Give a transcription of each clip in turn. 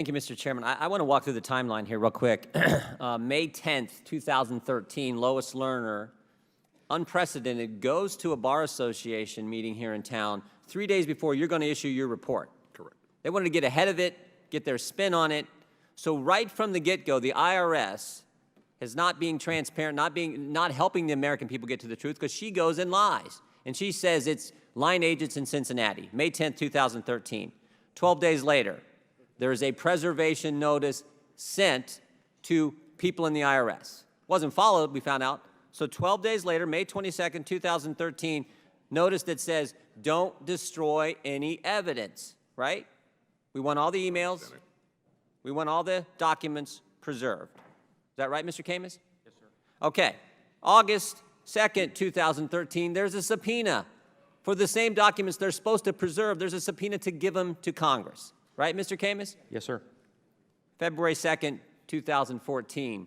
Thank you, Mr. Chairman. I want to walk through the timeline here real quick. May 10th, 2013, Lois Lerner, unprecedented, goes to a bar association meeting here in town 3 days before you're going to issue your report. Correct. They wanted to get ahead of it, get their spin on it. So right from the get-go, the IRS is not being transparent, not helping the American people get to the truth, because she goes and lies. And she says it's line agents in Cincinnati, May 10th, 2013. 12 days later, there is a preservation notice sent to people in the IRS. Wasn't followed, we found out. So 12 days later, May 22nd, 2013, notice that says, don't destroy any evidence, right? We want all the emails. We want all the documents preserved. Is that right, Mr. Camus? Yes, sir. Okay. August 2nd, 2013, there's a subpoena for the same documents they're supposed to preserve. There's a subpoena to give them to Congress. Right, Mr. Camus? Yes, sir. February 2nd, 2014,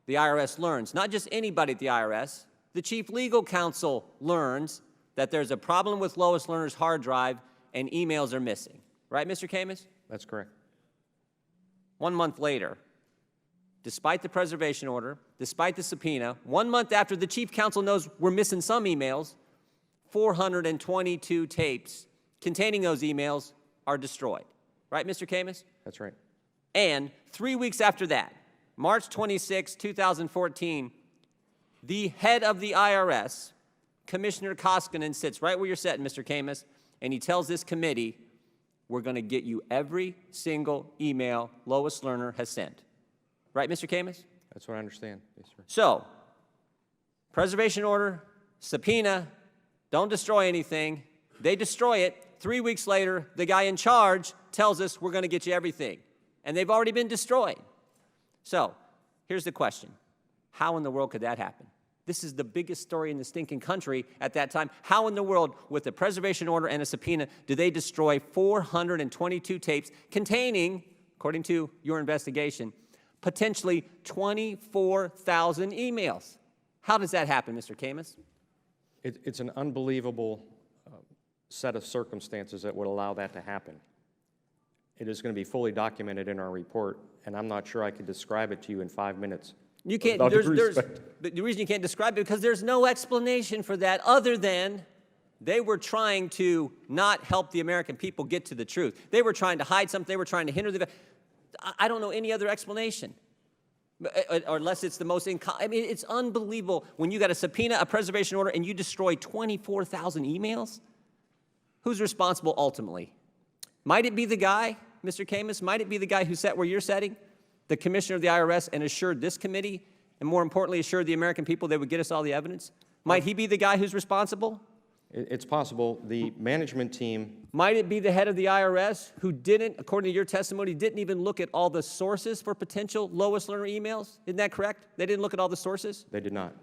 the IRS learns, not just anybody at the IRS, the chief legal counsel learns that there's a problem with Lois Lerner's hard drive and emails are missing. Right, Mr. Camus? That's correct. 1 month later, despite the preservation order, despite the subpoena, 1 month after the chief counsel knows we're missing some emails, 422 tapes containing those emails are destroyed. Right, Mr. Camus? That's right. And 3 weeks after that, March 26, 2014, the head of the IRS, Commissioner Koskinen, sits right where you're sitting, Mr. Camus, and he tells this committee, we're going to get you every single email Lois Lerner has sent. Right, Mr. Camus? That's what I understand. Yes, sir. So, preservation order, subpoena, don't destroy anything. They destroy it. 3 weeks later, the guy in charge tells us we're going to get you everything. And they've already been destroyed. So, here's the question. How in the world could that happen? This is the biggest story in the stinking country at that time. How in the world, with a preservation order and a subpoena, do they destroy 422 tapes containing, according to your investigation, potentially 24,000 emails? How does that happen, Mr. Camus? It's an unbelievable set of circumstances that would allow that to happen. It is going to be fully documented in our report, and I'm not sure I could describe it to you in 5 minutes. You can't, the reason you can't describe it is because there's no explanation for that other than they were trying to not help the American people get to the truth. They were trying to hide something. They were trying to hinder the... I don't know any other explanation. Or unless it's the most... I mean, it's unbelievable when you got a subpoena, a preservation order, and you destroy 24,000 emails. Who's responsible ultimately? Might it be the guy, Mr. Camus? Might it be the guy who sat where you're sitting, the commissioner of the IRS, and assured this committee, and more importantly, assured the American people they would get us all the evidence? Might he be the guy who's responsible? It's possible. The management team... Might it be the head of the IRS who didn't, according to your testimony, didn't even look at all the sources for potential Lois Lerner emails? Isn't that correct? They didn't look at all the sources? They did not.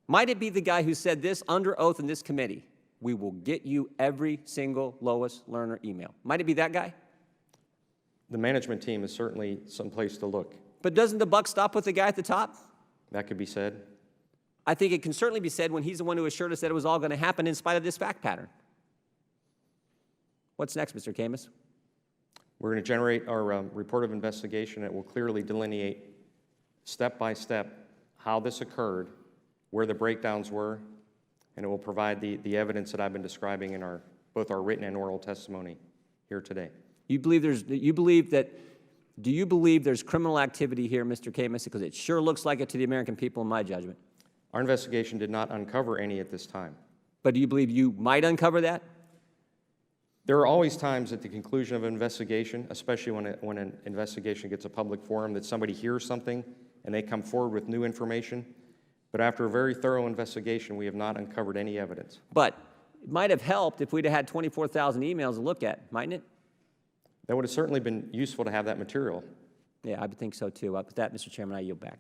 Might it be the guy who said this under oath in this committee? We will get you every single Lois Lerner email. Might it be that guy? The management team is certainly someplace to look. But doesn't the buck stop with the guy at the top? That could be said. I think it can certainly be said when he's the one who assured us that it was all going to happen in spite of this fact pattern. What's next, Mr. Camus? We're going to generate our report of investigation. It will clearly delineate step by step how this occurred, where the breakdowns were, and it will provide the evidence that I've been describing in both our written and oral testimony here today. Do you believe there's criminal activity here, Mr. Camus? Because it sure looks like it to the American people in my judgment. Our investigation did not uncover any at this time. But do you believe you might uncover that? There are always times at the conclusion of an investigation, especially when an investigation gets a public forum, that somebody hears something and they come forward with new information. But after a very thorough investigation, we have not uncovered any evidence. But it might have helped if we'd have had 24,000 emails to look at, mightn't it? That would have certainly been useful to have that material. Yeah, I would think so too. With that, Mr. Chairman, I yield back.